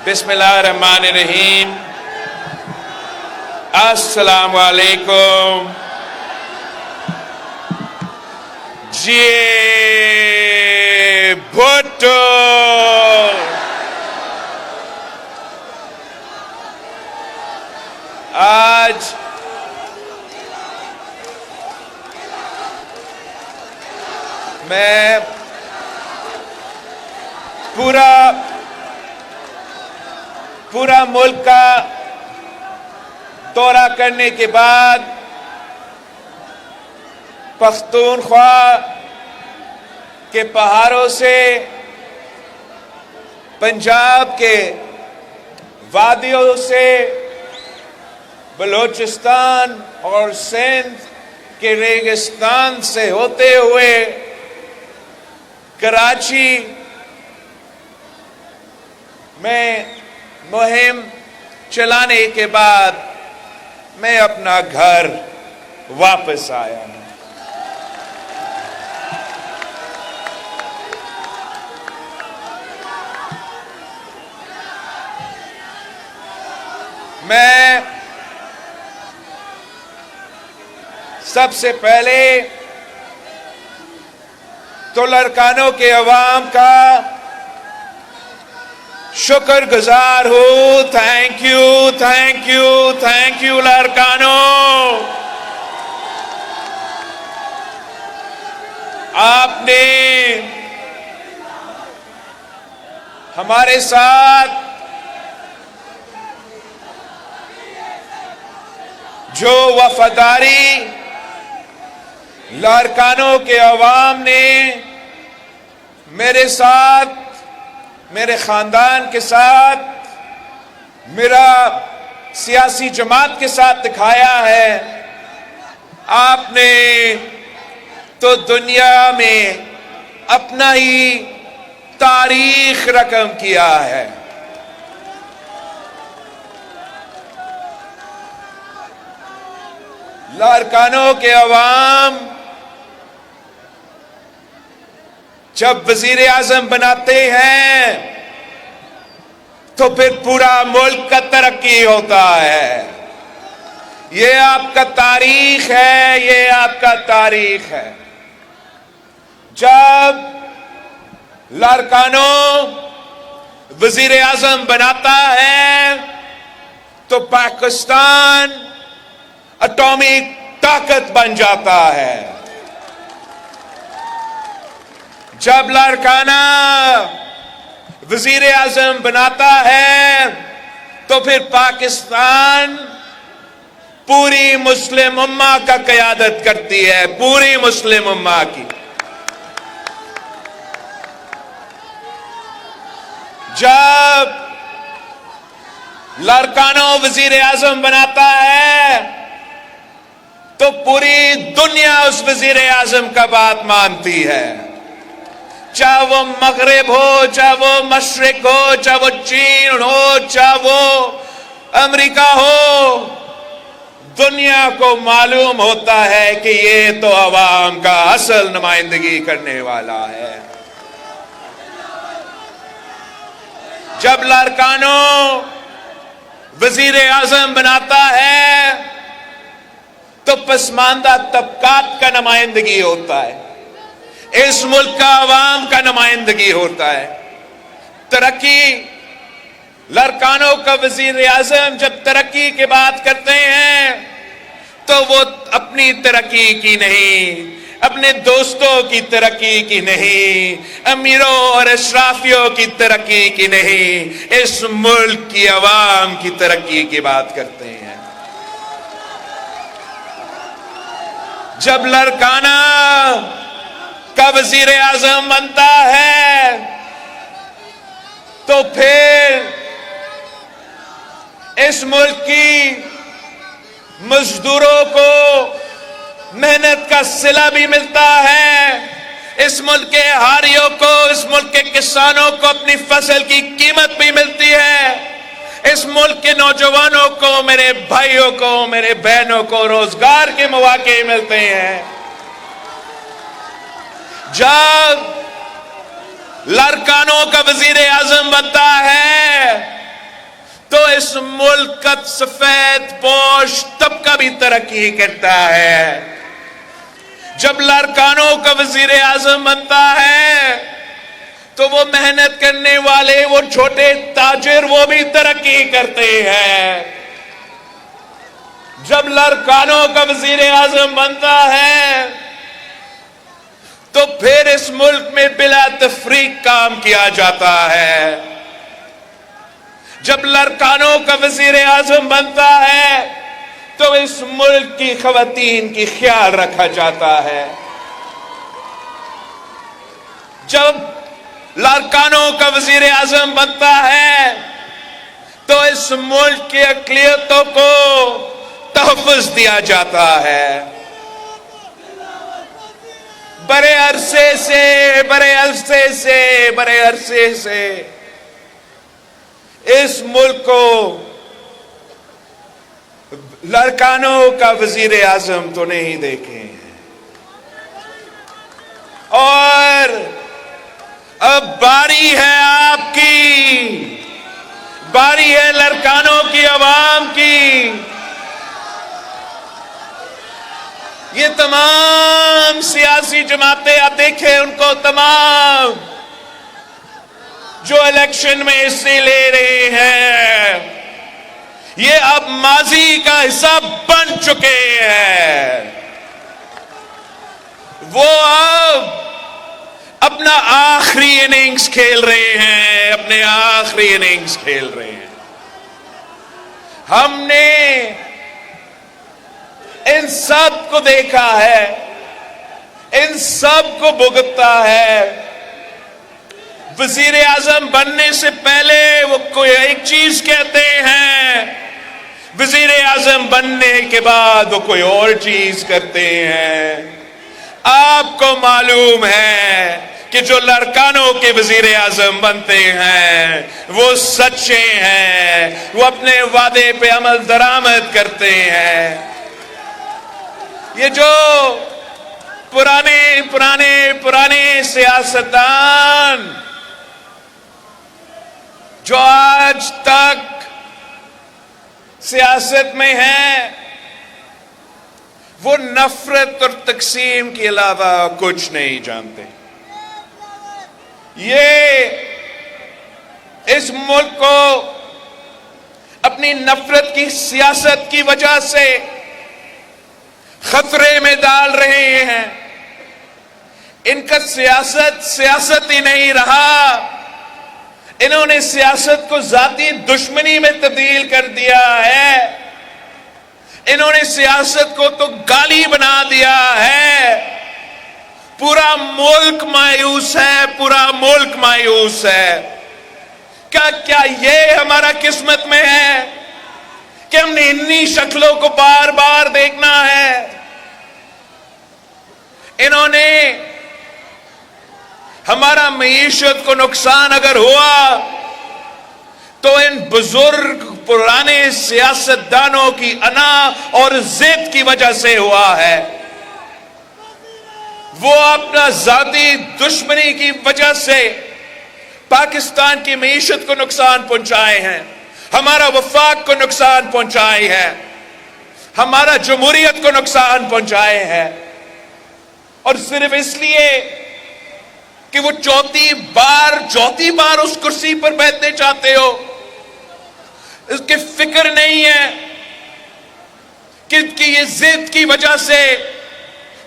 بسم اللہ الرحمن الرحیم۔ السلام علیکم۔ جی بھٹو آج میں پورا ملک کا دورہ کرنے کے بعد پختونخوا کے پہاڑوں سے، پنجاب کے وادیوں سے، بلوچستان اور سندھ کے ریگستان سے ہوتے ہوئے کراچی میں مہم چلانے کے بعد میں اپنا گھر واپس آیا ہوں۔ میں سب سے پہلے تو لارکانوں کے عوام کا شکر گزار ہوں۔ Thank you, thank you, thank you لارکانوں۔ آپ نے ہمارے ساتھ جو وفاداری لارکانوں کے عوام نے میرے ساتھ، میرے خاندان کے ساتھ، میرا سیاسی جماعت کے ساتھ دکھایا ہے، آپ نے تو دنیا میں اپنا ہی تاریخ رقم کیا ہے۔ لارکانوں کے عوام جب وزیر اعظم بناتے ہیں تو پھر پورا ملک کا ترقی ہوتا ہے۔ یہ آپ کا تاریخ ہے، یہ آپ کا تاریخ ہے۔ جب لارکانوں وزیر اعظم بناتا ہے تو پاکستان اٹامک طاقت بن جاتا ہے۔ جب لارکانہ وزیر اعظم بناتا ہے تو پھر پاکستان پوری مسلم امہ کا قیادت کرتی ہے، پوری مسلم امہ کی۔ جب لارکانوں وزیر اعظم بناتا ہے تو پوری دنیا اس وزیر اعظم کا بات مانتی ہے، چاہے وہ مغرب ہو، چاہے وہ مشرق ہو، چاہے وہ چین ہو، چاہے وہ امریکہ ہو۔ دنیا کو معلوم ہوتا ہے کہ یہ تو عوام کا اصل نمائندگی کرنے والا ہے۔ جب لارکانوں وزیر اعظم بناتا ہے تو پسماندہ طبقات کا نمائندگی ہوتا ہے، اس ملک کا عوام کا نمائندگی ہوتا ہے۔ ترقی، لارکانوں کا وزیر اعظم جب ترقی کی بات کرتے ہیں تو وہ اپنی ترقی کی نہیں، اپنے دوستوں کی ترقی کی نہیں، امیروں اور اشرافیوں کی ترقی کی نہیں، اس ملک کی عوام کی ترقی کی بات کرتے ہیں۔ جب لارکانہ کا وزیر اعظم بنتا ہے تو پھر اس ملک کی مزدوروں کو محنت کا صلہ بھی ملتا ہے، اس ملک کے ہاریوں کو، اس ملک کے کسانوں کو اپنی فصل کی قیمت بھی ملتی ہے، اس ملک کے نوجوانوں کو، میرے بھائیوں کو، میرے بہنوں کو روزگار کے مواقع ملتے ہیں۔ جب لارکانوں کا وزیر اعظم بنتا ہے ملک کا سفید پوش طبقہ بھی ترقی کرتا ہے. جب لارکانوں کا وزیر اعظم بنتا ہے تو وہ محنت کرنے والے، وہ چھوٹے تاجر، وہ بھی ترقی کرتے ہیں. جب لارکانوں کا وزیر اعظم بنتا ہے تو پھر اس ملک میں بلا تفریق کام کیا جاتا ہے. جب لارکانوں کا وزیر اعظم بنتا ہے تو اس ملک کی خواتین کی خیال رکھا جاتا ہے. جب لارکانوں کا وزیر اعظم بنتا ہے تو اس ملک کی اقلیتوں کو تحفظ دیا جاتا ہے. بڑے عرصے سے اس ملک کو لارکانوں کا وزیر اعظم تو نہیں دیکھے ہیں، اور اب باری ہے آپ کی، باری ہے لارکانوں کی، عوام کی. یہ تمام سیاسی جماعتیں آپ دیکھیں ان کو، تمام جو الیکشن میں حصے لے رہے ہیں، یہ اب ماضی کا حصہ بن چکے ہیں. وہ اب اپنا آخری اننگز کھیل رہے ہیں، اپنے آخری اننگز کھیل رہے ہیں. ہم نے ان سب کو دیکھا ہے، ان سب کو بھگتتا ہے. وزیر اعظم بننے سے پہلے وہ کوئی ایک چیز کہتے ہیں، وزیر اعظم بننے کے بعد وہ کوئی اور چیز کرتے ہیں. آپ کو معلوم ہے کہ جو لارکانوں کے وزیر اعظم بنتے ہیں وہ سچے ہیں، وہ اپنے وعدے پہ عمل درآمد کرتے ہیں. یہ جو پرانے سیاستدان جو آج تک سیاست میں ہیں، وہ نفرت اور تقسیم کے علاوہ کچھ نہیں جانتے. یہ اس ملک کو اپنی نفرت کی سیاست کی وجہ سے خطرے میں ڈال رہے ہیں. ان کا سیاست ہی نہیں رہا، انہوں نے سیاست کو ذاتی دشمنی میں تبدیل کر دیا ہے. انہوں نے سیاست کو تو گالی بنا دیا ہے. پورا ملک مایوس ہے، پورا ملک مایوس ہے. کیا یہ ہمارا قسمت میں ہے کہ ہم نے انہی شکلوں کو بار بار دیکھنا ہے؟ انہوں نے ہمارا معیشت کو نقصان اگر ہوا تو ان بزرگ پرانے سیاستدانوں کی انا اور ضد کی وجہ سے ہوا ہے. وہ اپنا ذاتی دشمنی کی وجہ سے پاکستان کی معیشت کو نقصان پہنچائے ہیں، ہمارا وفاق کو نقصان پہنچائے ہیں، ہمارا جمہوریت کو نقصان پہنچائے ہیں. اور صرف اس لیے کہ وہ چوتھی بار اس کرسی پر بیٹھنے چاہتے ہو. اس کی فکر نہیں ہے کہ یہ ضد کی وجہ سے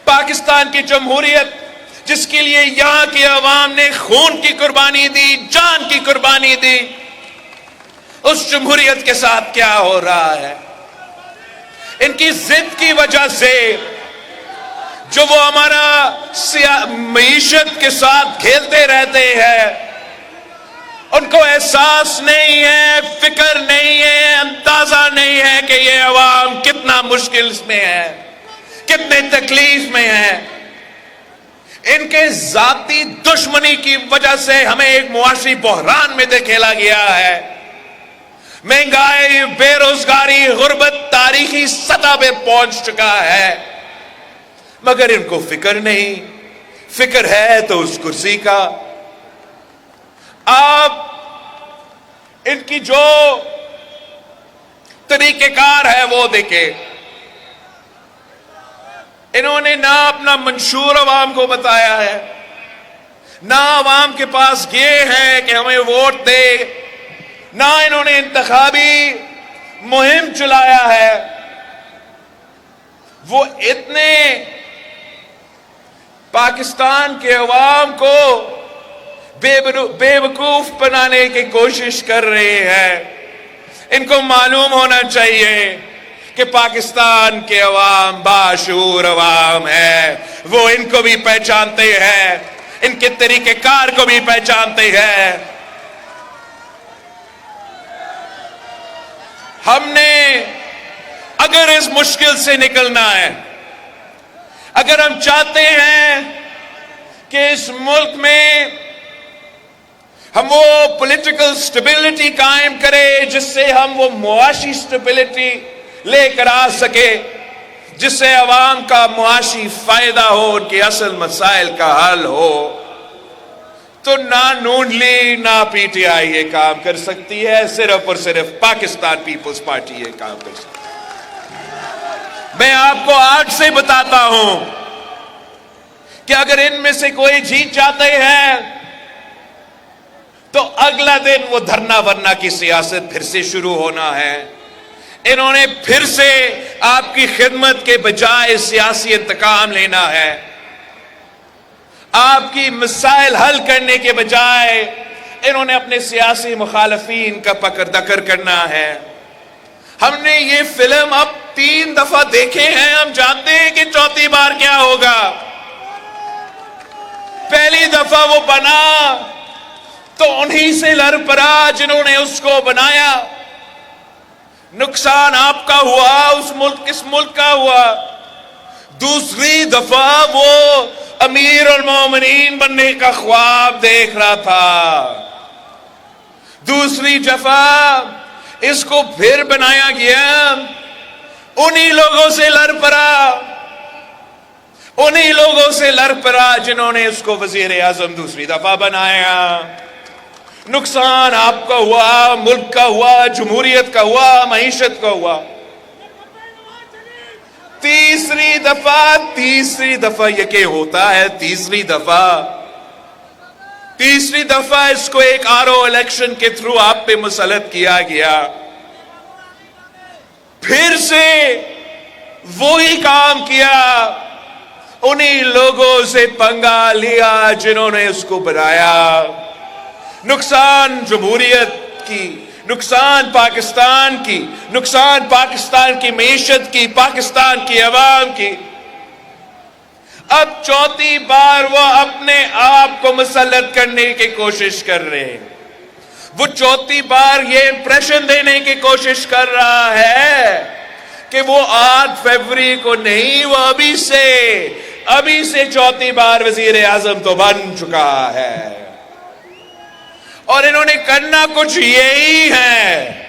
پاکستان کی جمہوریت، جس کے لیے یہاں کی عوام نے خون کی قربانی دی، جان کی قربانی دی، اس جمہوریت کے ساتھ کیا ہو رہا ہے. ان کی ضد کی وجہ سے جو وہ ہمارا معیشت کے ساتھ کھیلتے رہتے ہیں، ان کو احساس نہیں ہے، فکر نہیں ہے، اندازہ نہیں ہے کہ یہ عوام کتنا مشکل میں ہے، کتنے تکلیف میں ہے. ان کے ذاتی دشمنی کی وجہ سے ہمیں ایک معاشی بحران میں دھکیلا گیا ہے. مہنگائی، بے روزگاری، غربت تاریخی سطح پہ پہنچ چکا ہے، مگر ان کو فکر نہیں. فکر ہے تو اس کرسی کا. آپ ان کی جو طریقہ کار ہے وہ دیکھیں. انہوں نے نہ اپنا منشور عوام کو بتایا ہے، نہ عوام کے پاس یہ ہے کہ ہمیں ووٹ دے، نہ انہوں نے انتخابی مہم چلایا ہے. وہ اتنے پاکستان کے عوام کو بے وقوف بنانے کی کوشش کر رہے ہیں. ان کو معلوم ہونا چاہیے کہ پاکستان کے عوام باشعور عوام ہے. وہ ان کو بھی پہچانتے ہیں، ان کے طریقہ کار کو بھی پہچانتے ہیں. ہم نے اگر اس مشکل سے نکلنا ہے، اگر ہم چاہتے ہیں کہ اس ملک میں ہم وہ پولیٹیکل سٹیبلٹی قائم کرے جس سے ہم وہ معاشی سٹیبلٹی لے کر آ سکے، جس سے عوام کا معاشی فائدہ ہو، ان کے اصل مسائل کا حل ہو، تو نہ نون لیگ نہ پی ٹی آئی یہ کام کر سکتی ہے. صرف اور صرف پاکستان پیپلز پارٹی یہ کام کر سکتی ہے. میں آپ کو آج سے بتاتا ہوں کہ اگر ان میں سے کوئی جیت جاتے ہیں تو اگلا دن وہ دھرنا ورنا کی سیاست پھر سے شروع ہونا ہے. انہوں نے پھر سے آپ کی خدمت کے بجائے سیاسی انتقام لینا ہے. آپ کی مسائل حل کرنے کے بجائے انہوں نے اپنے سیاسی مخالفین کا پکڑ دکڑ کرنا ہے. ہم نے یہ فلم اب 3 دفعہ دیکھے ہیں، ہم جانتے ہیں کہ چوتھی بار کیا ہوگا. پہلی دفعہ وہ بنا تو انہی سے لڑ پڑا جنہوں نے اس کو بنایا. نقصان آپ کا ہوا، اس ملک کا ہوا. دوسری دفعہ وہ امیر المومنین بننے کا خواب دیکھ رہا تھا. دوسری دفعہ اس کو پھر بنایا گیا، انہی لوگوں سے لڑ پڑا، انہی لوگوں سے لڑ پڑا جنہوں نے اس کو وزیر اعظم دوسری دفعہ بنایا. نقصان آپ کا ہوا، ملک کا ہوا، جمہوریت کا ہوا، معیشت کا ہوا. تیسری دفعہ یہ کہ ہوتا ہے، تیسری دفعہ اس کو ایک RO الیکشن کے تھرو آپ پہ مسلط کیا گیا. پھر سے وہی کام کیا، انہی لوگوں سے پنگا لیا جنہوں نے اس کو بنایا. نقصان جمہوریت کی، نقصان پاکستان کی، نقصان پاکستان کی معیشت کی، پاکستان کی عوام کی. اب چوتھی بار وہ اپنے آپ کو مسلط کرنے کی کوشش کر رہے ہیں. وہ چوتھی بار یہ امپریشن دینے کی کوشش کر رہا ہے کہ وہ 8 فروری کو نہیں، وہ ابھی سے چوتھی بار وزیر اعظم تو بن چکا ہے. اور انہوں نے کرنا کچھ یہی ہے،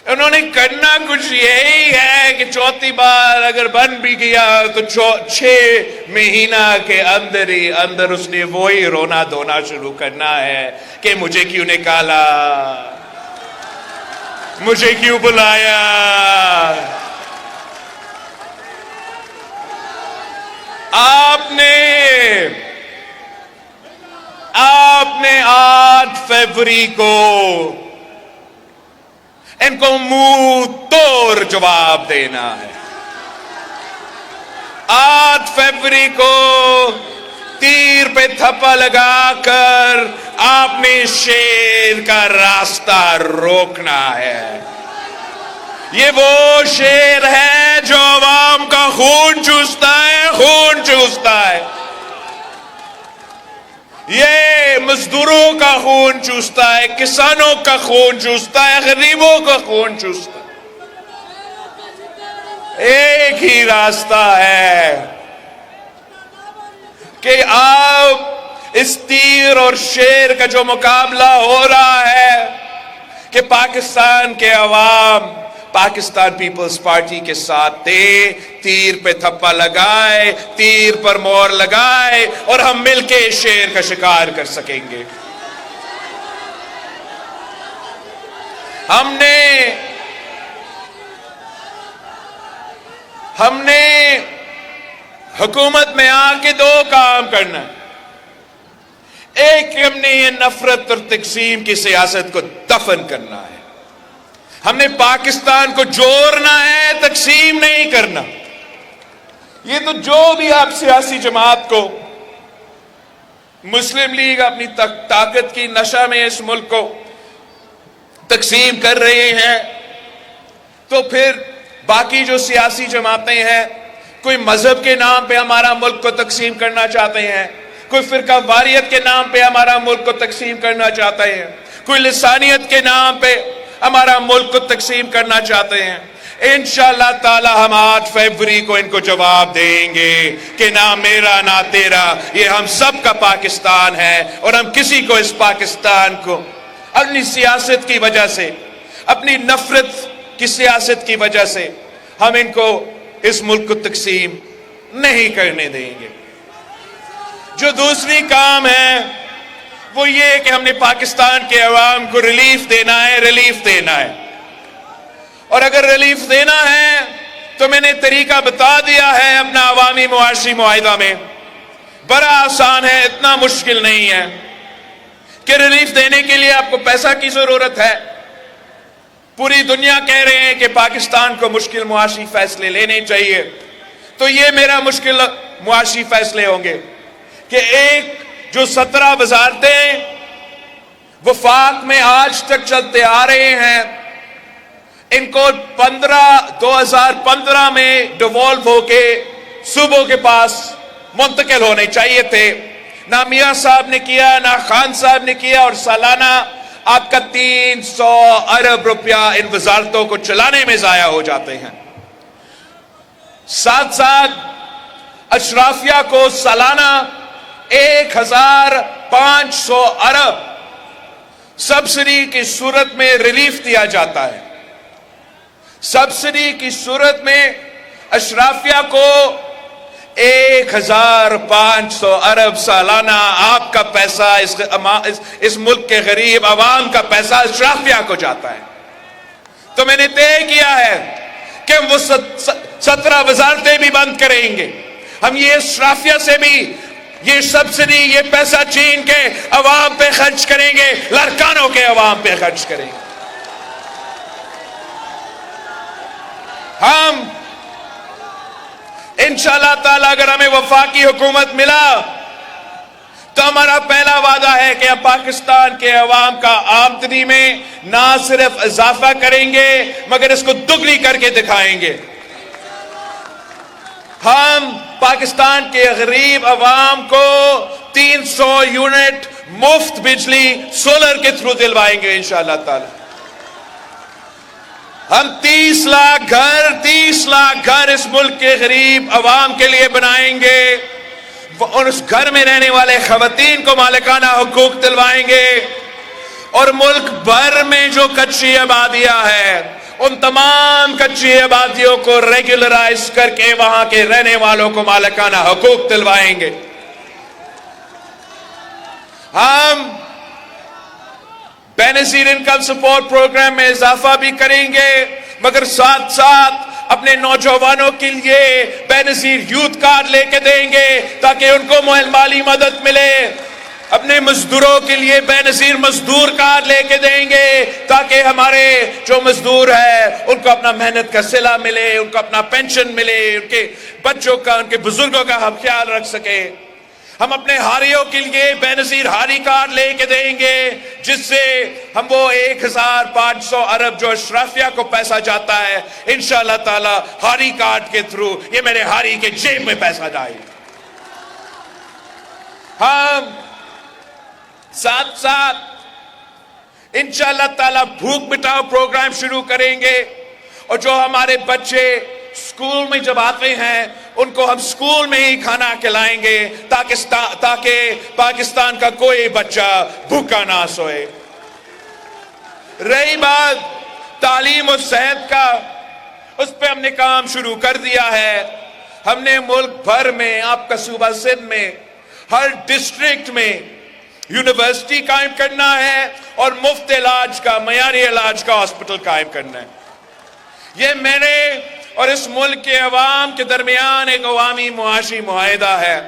انہوں نے کرنا کچھ یہی ہے کہ چوتھی بار اگر بن بھی گیا تو 6 مہینہ کے اندر ہی اندر اس نے وہی رونا دھونا شروع کرنا ہے کہ مجھے کیوں نکالا، مجھے کیوں بلایا. آپ نے 8 فروری کو ان کو منہ توڑ جواب دینا ہے. 8 فروری کو تیر پہ تھپا لگا کر آپ نے شیر کا راستہ روکنا ہے. یہ وہ شیر ہے جو عوام کا خون چوستا ہے، یہ مزدوروں کا خون چوستا ہے، کسانوں کا خون چوستا ہے، غریبوں کا خون چوستا ہے. ایک ہی راستہ ہے کہ آپ اس تیر اور شیر کا جو مقابلہ ہو رہا ہے کہ پاکستان کے عوام پاکستان پیپلز پارٹی کے ساتھ تھے، تیر پہ تھپا لگائے، تیر پر مور لگائے اور ہم مل کے شیر کا شکار کر سکیں گے. ہم نے ہم نے حکومت میں آ کے دو کام کرنا ہے. ایک، ہم نے یہ نفرت اور تقسیم کی سیاست کو دفن کرنا ہے. ہم نے پاکستان کو جوڑنا ہے، تقسیم نہیں کرنا. یہ تو جو بھی آپ سیاسی جماعت کو، مسلم لیگ اپنی طاقت کی نشہ میں اس ملک کو تقسیم کر رہے ہیں، تو پھر باقی جو سیاسی جماعتیں ہیں، کوئی مذہب کے نام پہ ہمارا ملک کو تقسیم کرنا چاہتے ہیں، کوئی فرقہ واریت کے نام پہ ہمارا ملک کو تقسیم کرنا چاہتے ہیں، کوئی لسانیت کے نام پہ ہمارا ملک کو تقسیم کرنا چاہتے ہیں. انشاءاللہ تعالی ہم 8 فروری کو ان کو جواب دیں گے کہ نہ میرا نہ تیرا، یہ ہم سب کا پاکستان ہے. اور ہم کسی کو اس پاکستان کو اپنی سیاست کی وجہ سے، اپنی نفرت کی سیاست کی وجہ سے ہم ان کو اس ملک کو تقسیم نہیں کرنے دیں گے. جو دوسری کام ہے وہ یہ کہ ہم نے پاکستان کے عوام کو ریلیف دینا ہے. اور اگر ریلیف دینا ہے تو میں نے طریقہ بتا دیا ہے اپنا عوامی معاشی معاہدہ میں. بڑا آسان ہے، اتنا مشکل نہیں ہے کہ ریلیف دینے کے لیے آپ کو پیسہ کی ضرورت ہے. پوری دنیا کہہ رہے ہیں کہ پاکستان کو مشکل معاشی فیصلے لینے چاہیے، تو یہ میرا مشکل معاشی فیصلے ہوں گے کہ ایک جو 17 وزارتیں وفاق میں آج تک چلتے آ رہے ہیں، ان کو 2015 میں ڈیوالو ہو کے صوبوں کے پاس منتقل ہونے چاہیے تھے. نہ میاں صاحب نے کیا، نہ خان صاحب نے کیا، اور سالانہ آپ کا 300 ارب روپیہ ان وزارتوں کو چلانے میں ضائع ہو جاتے ہیں. ساتھ ساتھ اشرافیہ کو سالانہ 1500 ارب سبسڈی کی صورت میں ریلیف دیا جاتا ہے. سبسڈی کی صورت میں اشرافیہ کو 1500 ارب سالانہ آپ کا پیسہ، اس ملک کے غریب عوام کا پیسہ اشرافیہ کو جاتا ہے. تو میں نے طے کیا ہے کہ ہم وہ 17 وزارتیں بھی بند کریں گے. ہم یہ اشرافیہ سے بھی یہ سبسڈی، یہ پیسہ چھین کے عوام پہ خرچ کریں گے، لڑکانوں کے عوام پہ خرچ کریں گے. ہم انشاءاللہ تعالی اگر ہمیں وفاقی حکومت ملا تو ہمارا پہلا وعدہ ہے کہ ہم پاکستان کے عوام کا آمدنی میں نہ صرف اضافہ کریں گے مگر اس کو دگنی کر کے دکھائیں گے. ہم پاکستان کے غریب عوام کو 300 یونٹ مفت بجلی سولر کے تھرو دلوائیں گے انشاءاللہ تعالی. ہم 30 لاکھ گھر اس ملک کے غریب عوام کے لیے بنائیں گے. اور اس گھر میں رہنے والے خواتین کو مالکانہ حقوق دلوائیں گے. اور ملک بھر میں جو کچی آبادیاں ہیں ان تمام کچی آبادیوں کو ریگولرائز کر کے وہاں کے رہنے والوں کو مالکانہ حقوق دلوائیں گے. ہم بے نظیر انکم سپورٹ پروگرام میں اضافہ بھی کریں گے مگر ساتھ ساتھ اپنے نوجوانوں کے لیے بے نظیر یوتھ کارڈ لے کے دیں گے تاکہ ان کو مالی مدد ملے. اپنے مزدوروں کے لیے بے نظیر مزدور کارڈ لے کے دیں گے تاکہ ہمارے جو مزدور ہیں ان کو اپنا محنت کا صلہ ملے، ان کو اپنا پینشن ملے، ان کے بچوں کا، ان کے بزرگوں کا ہم خیال رکھ سکیں. ہم اپنے ہاریوں کے لیے بے نظیر ہاری کارڈ لے کے دیں گے جس سے ہم وہ 1500 ارب جو اشرافیہ کو پیسہ جاتا ہے انشاءاللہ تعالی ہاری کارڈ کے تھرو یہ میرے ہاری کے جیب میں پیسہ جائے. ہم ساتھ ساتھ انشاءاللہ تعالی بھوک مٹاؤ پروگرام شروع کریں گے. اور جو ہمارے بچے اسکول میں جب آتے ہیں ان کو ہم اسکول میں ہی کھانا کھلائیں گے تاکہ پاکستان کا کوئی بچہ بھوکا نہ سوئے. رہی بات تعلیم و صحت کا، اس پہ ہم نے کام شروع کر دیا ہے. ہم نے ملک بھر میں، آپ کا صوبہ سندھ میں ہر ڈسٹرکٹ میں یونیورسٹی قائم کرنا ہے اور مفت علاج کا، معیاری علاج کا ہاسپٹل قائم کرنا ہے. یہ میں نے اور اس ملک کے عوام کے درمیان ایک عوامی معاشی معاہدہ ہے.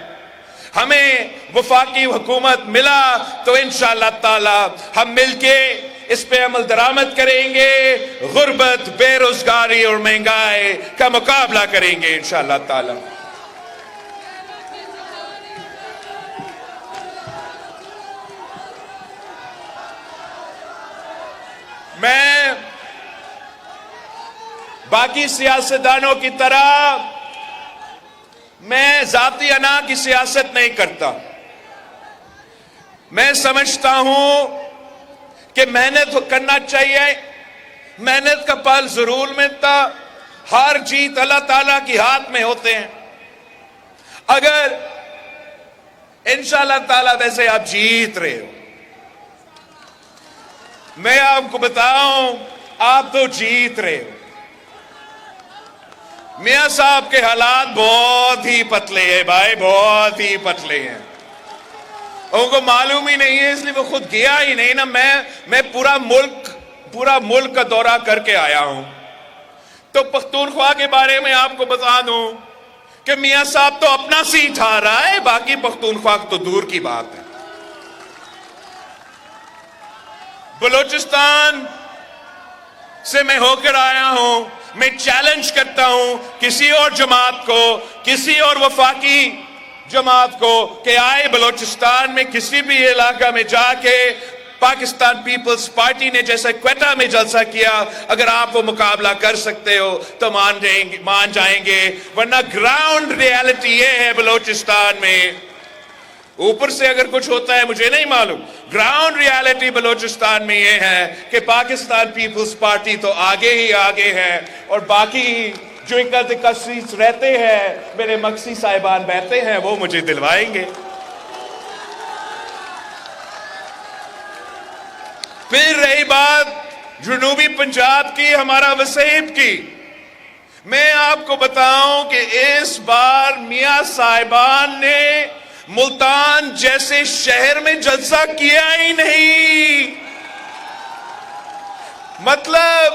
ہمیں وفاقی حکومت ملا تو انشاءاللہ تعالی ہم مل کے اس پہ عمل درآمد کریں گے, غربت, بے روزگاری اور مہنگائی کا مقابلہ کریں گے انشاءاللہ تعالی. میں باقی سیاستدانوں کی طرح میں ذاتی انا کی سیاست نہیں کرتا. میں سمجھتا ہوں کہ محنت کرنا چاہیے, محنت کا پھل ضرور ملتا, ہار جیت اللہ تعالیٰ کی ہاتھ میں ہوتے ہیں. اگر انشاءاللہ تعالیٰ ویسے آپ جیت رہے ہو, میں آپ کو بتاؤں آپ تو جیت رہے ہو. میاں صاحب کے حالات بہت ہی پتلے ہیں بھائی, بہت ہی پتلے ہیں. ان کو معلوم ہی نہیں ہے, اس لیے وہ خود گیا ہی نہیں نا. میں پورا ملک کا دورہ کر کے آیا ہوں. تو پختونخوا کے بارے میں آپ کو بتا دوں کہ میاں صاحب تو اپنا سیٹ ہار رہا ہے, باقی پختونخوا تو دور کی بات ہے. بلوچستان سے میں ہو کر آیا ہوں. میں چیلنج کرتا ہوں کسی اور جماعت کو, کسی اور وفاقی جماعت کو کہ آئے بلوچستان میں کسی بھی علاقہ میں جا کے پاکستان پیپلز پارٹی نے جیسے کوئٹہ میں جلسہ کیا, اگر آپ وہ مقابلہ کر سکتے ہو تو مان جائیں گے. ورنہ گراؤنڈ ریالٹی یہ ہے بلوچستان میں, اوپر سے اگر کچھ ہوتا ہے مجھے نہیں معلوم, گراؤنڈ ریالٹی بلوچستان میں یہ ہے کہ پاکستان پیپلز پارٹی تو آگے ہی آگے ہے, اور باقی جو اکثریت رہتے ہیں, میرے مقصی صاحبان بیٹھتے ہیں, وہ مجھے دلوائیں گے. پھر رہی بات جنوبی پنجاب کی, ہمارا وسیب کی, میں آپ کو بتاؤں کہ اس بار میاں صاحبان نے ملتان جیسے شہر میں جلسہ کیا ہی نہیں. مطلب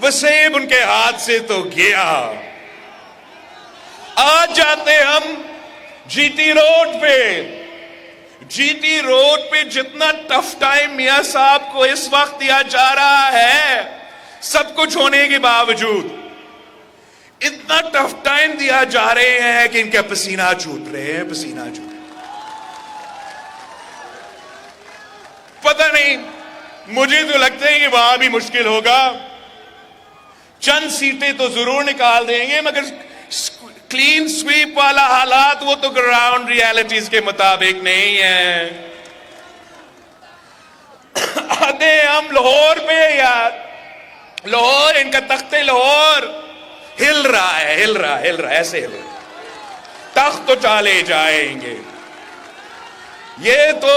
وسیب ان کے ہاتھ سے تو گیا. آج جاتے ہم جی ٹی روڈ پہ جتنا ٹف ٹائم میاں صاحب کو اس وقت دیا جا رہا ہے, سب کچھ ہونے کے باوجود اتنا ٹف ٹائم دیا جا رہے ہیں کہ ان کا پسینہ چھوٹ رہے ہیں, پسینہ چھوٹ. پتہ نہیں, مجھے تو لگتا ہے کہ وہاں بھی مشکل ہوگا. چند سیٹیں تو ضرور نکال دیں گے, مگر کلین سویپ والا حالات وہ تو گراؤنڈ ریالٹیز کے مطابق نہیں ہے. آتے ہم لاہور پہ یار, لاہور, ان کا تخت لاہور ہل رہا ہے, ایسے ہل رہا ہے. تخت تو چالے جائیں گے. یہ تو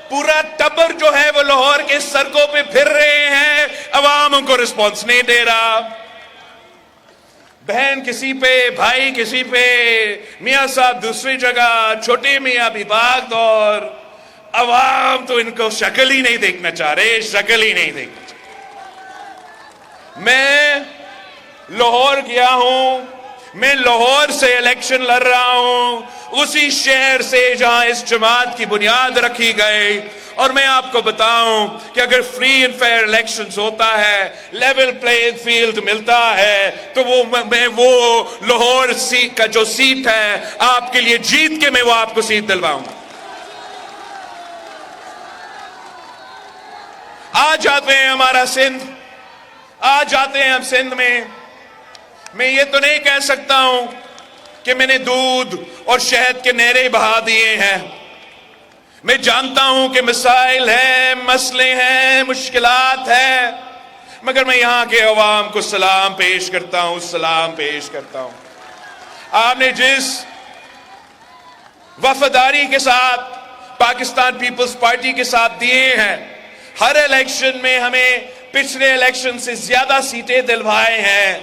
پورا ٹبر جو ہے وہ لاہور کے سڑکوں پہ پھر رہے ہیں, عوام ان کو رسپانس نہیں دے رہا. بہن کسی پہ, بھائی کسی پہ, میاں صاحب دوسری جگہ, چھوٹے میاں بھی بھاگ دور. عوام تو ان کو شکل ہی نہیں دیکھنا چاہ رہے, شکل ہی نہیں دیکھنا چاہ رہے. میں لاہور گیا ہوں, میں لاہور سے الیکشن لڑ رہا ہوں, اسی شہر سے جہاں اس جماعت کی بنیاد رکھی گئی. اور میں آپ کو بتاؤں کہ اگر فری اینڈ فیئر الیکشنز ہوتا ہے, لیول پلینگ فیلڈ ملتا ہے, تو میں وہ لاہور سیٹ کا جو سیٹ ہے آپ کے لیے جیت کے میں وہ آپ کو سیٹ دلواؤں. آج جاتے ہیں ہمارا سندھ, آج جاتے ہیں ہم سندھ میں. میں یہ تو نہیں کہہ سکتا ہوں کہ میں نے دودھ اور شہد کے نہریں بہا دیے ہیں. میں جانتا ہوں کہ مسائل ہیں, مسئلے ہیں, مشکلات ہیں, مگر میں یہاں کے عوام کو سلام پیش کرتا ہوں, سلام پیش کرتا ہوں. آپ نے جس وفاداری کے ساتھ پاکستان پیپلز پارٹی کے ساتھ دیے ہیں, ہر الیکشن میں ہمیں پچھلے الیکشن سے زیادہ سیٹیں دلوائے ہیں.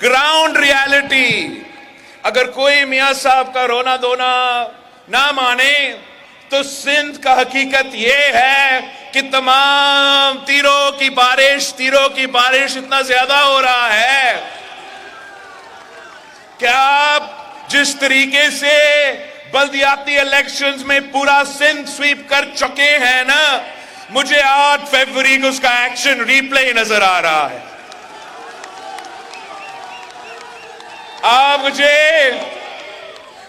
گراؤنڈ ریالٹی, اگر کوئی میاں صاحب کا رونا دھونا نہ مانے تو سندھ کا حقیقت یہ ہے کہ تمام تیروں کی کی بارش، تیروں کی بارش اتنا زیادہ ہو رہا ہے کہ آپ جس طریقے سے بلدیاتی الیکشنز میں پورا سندھ سویپ کر چکے ہیں نا، مجھے 8 فروری کو اس کا ایکشن ریپلے نظر آ رہا ہے. آپ مجھے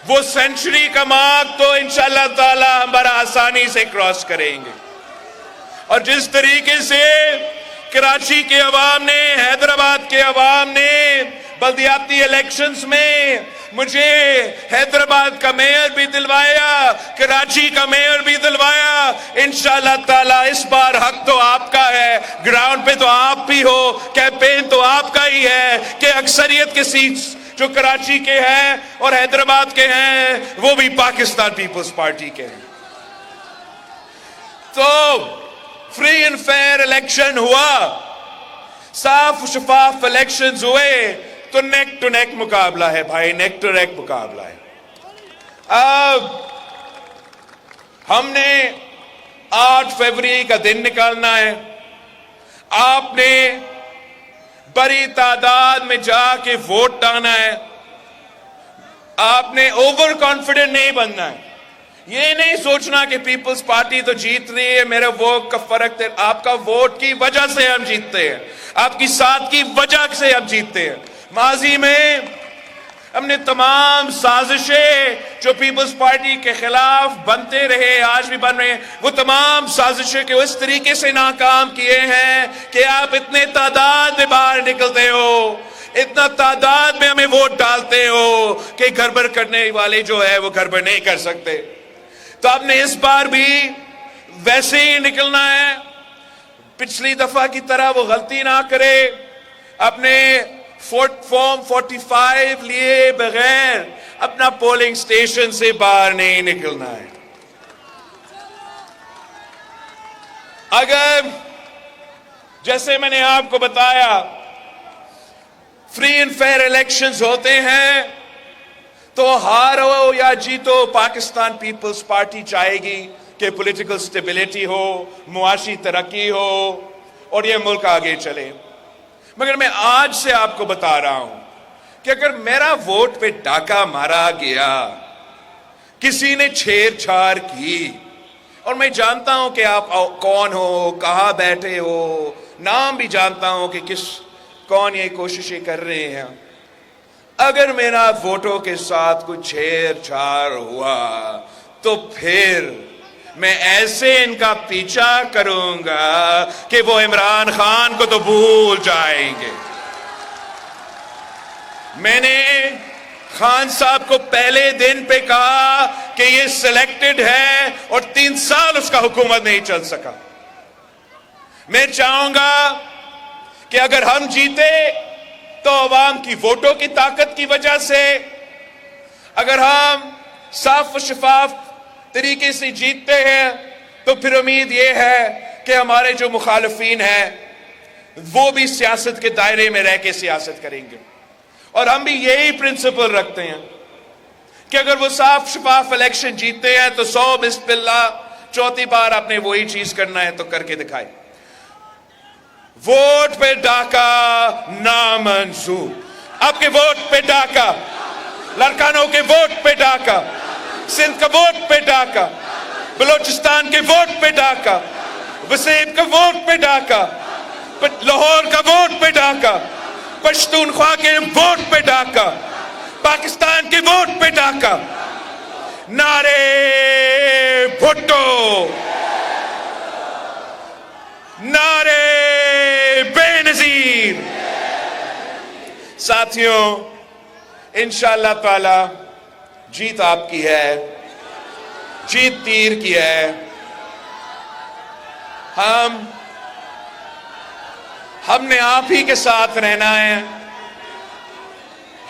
وہ سینچری کا مارک تو انشاءاللہ تعالی ہم بڑا آسانی سے کراس کریں گے. اور جس طریقے سے کراچی کے عوام نے، حیدرآباد کے عوام نے بلدیاتی الیکشنز میں مجھے حیدرآباد کا میئر بھی دلوایا، کراچی کا میئر بھی دلوایا، انشاءاللہ تعالی اس بار حق تو آپ کا ہے، گراؤنڈ پہ تو آپ بھی ہو، کیمپین تو آپ کا ہی ہے کہ اکثریت کے سیٹس جو کراچی کے ہیں اور حیدرآباد کے ہیں وہ بھی پاکستان پیپلز پارٹی کے ہیں. تو فری اینڈ فیئر الیکشن ہوا، صاف و شفاف الیکشنز ہوئے تو نیک ٹو نیک مقابلہ ہے بھائی، نیک ٹو نیک مقابلہ ہے. اب ہم نے 8 فروری کا دن نکالنا ہے. آپ نے بڑی تعداد میں جا کے ووٹ ڈالنا ہے. آپ نے اوور کانفیڈنٹ نہیں بننا ہے. یہ نہیں سوچنا کہ پیپلز پارٹی تو جیت رہی ہے، میرے ووٹ کا فرق ہے. آپ کا ووٹ کی وجہ سے ہم جیتتے ہیں، آپ کی ساتھ کی وجہ سے ہم جیتتے ہیں. ماضی میں ہم نے تمام سازشیں جو پیپلز پارٹی کے خلاف بنتے رہے، آج بھی بن رہے ہیں، وہ تمام سازشیں کے اس طریقے سے ناکام کیے ہیں کہ آپ اتنے تعداد میں باہر نکلتے ہو، اتنا تعداد میں ہمیں ووٹ ڈالتے ہو کہ گڑبڑ کرنے والے جو ہے وہ گڑبڑ نہیں کر سکتے. تو آپ نے اس بار بھی ویسے ہی نکلنا ہے، پچھلی دفعہ کی طرح وہ غلطی نہ کرے. اپنے فارم 45 لیے بغیر اپنا پولنگ سٹیشن سے باہر نہیں نکلنا ہے. اگر جیسے میں نے آپ کو بتایا فری اینڈ فیئر الیکشنز ہوتے ہیں تو ہارو یا جیتو پاکستان پیپلز پارٹی چاہے گی کہ پولیٹیکل سٹیبلٹی ہو، معاشی ترقی ہو اور یہ ملک آگے چلے. مگر میں آج سے آپ کو بتا رہا ہوں کہ اگر میرا ووٹ پہ ڈاکہ مارا گیا، کسی نے چھیڑ چھاڑ کی، اور میں جانتا ہوں کہ آپ کون ہو، کہاں بیٹھے ہو، نام بھی جانتا ہوں کہ کون یہ کوششیں کر رہے ہیں، اگر میرا ووٹوں کے ساتھ کوئی چھیڑ چھاڑ ہوا تو پھر میں ایسے ان کا پیچھا کروں گا کہ وہ عمران خان کو تو بھول جائیں گے. میں نے خان صاحب کو پہلے دن پہ کہا کہ یہ سلیکٹڈ ہے اور 3 سال اس کا حکومت نہیں چل سکا. میں چاہوں گا کہ اگر ہم جیتے تو عوام کی ووٹوں کی طاقت کی وجہ سے، اگر ہم صاف و شفاف طریقے سے جیتتے ہیں تو پھر امید یہ ہے کہ ہمارے جو مخالفین ہیں وہ بھی سیاست کے دائرے میں رہ کے سیاست کریں گے. اور ہم بھی یہی پرنسپل رکھتے ہیں کہ اگر وہ صاف شفاف الیکشن جیتتے ہیں تو 100 بسم اللہ، چوتھی بار آپ نے وہی چیز کرنا ہے تو کر کے دکھائے. ووٹ پہ ڈاکہ نامنظور. آپ کے ووٹ پہ ڈاکہ، لڑکانوں کے ووٹ پہ ڈاکہ، سندھ کا ووٹ پہ ڈاکہ، بلوچستان کے ووٹ پہ ڈاکہ، وسیب کا ووٹ پہ ڈاکہ، لاہور کا ووٹ پہ ڈاکہ، پشتونخوا کے ووٹ پہ ڈاکہ، پاکستان کے ووٹ پہ ڈاکہ. نعرے بھٹو، نعرے بے نظیر. ساتھیوں، انشاءاللہ تعالی جیت آپ کی ہے، جیت تیر کی ہے. ہم نے آپ ہی کے ساتھ رہنا ہے،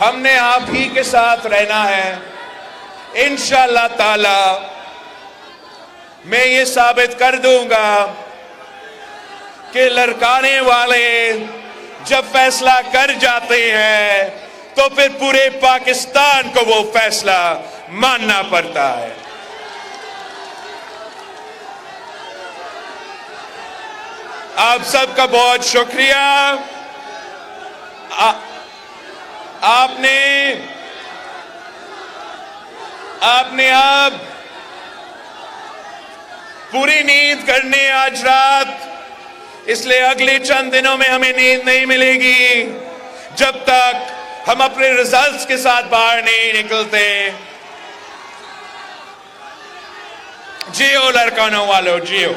ہم نے آپ ہی کے ساتھ رہنا ہے. انشاءاللہ تعالی میں یہ ثابت کر دوں گا کہ لڑکانے والے جب فیصلہ کر جاتے ہیں تو پھر پورے پاکستان کو وہ فیصلہ ماننا پڑتا ہے. آپ سب کا بہت شکریہ. آپ نے اب پوری نیند کرنی آج رات، اس لیے اگلے چند دنوں میں ہمیں نیند نہیں ملے گی جب تک ہم اپنے ریزلٹس کے ساتھ باہر نہیں نکلتے. جیو لڑکانوں والو، جیو.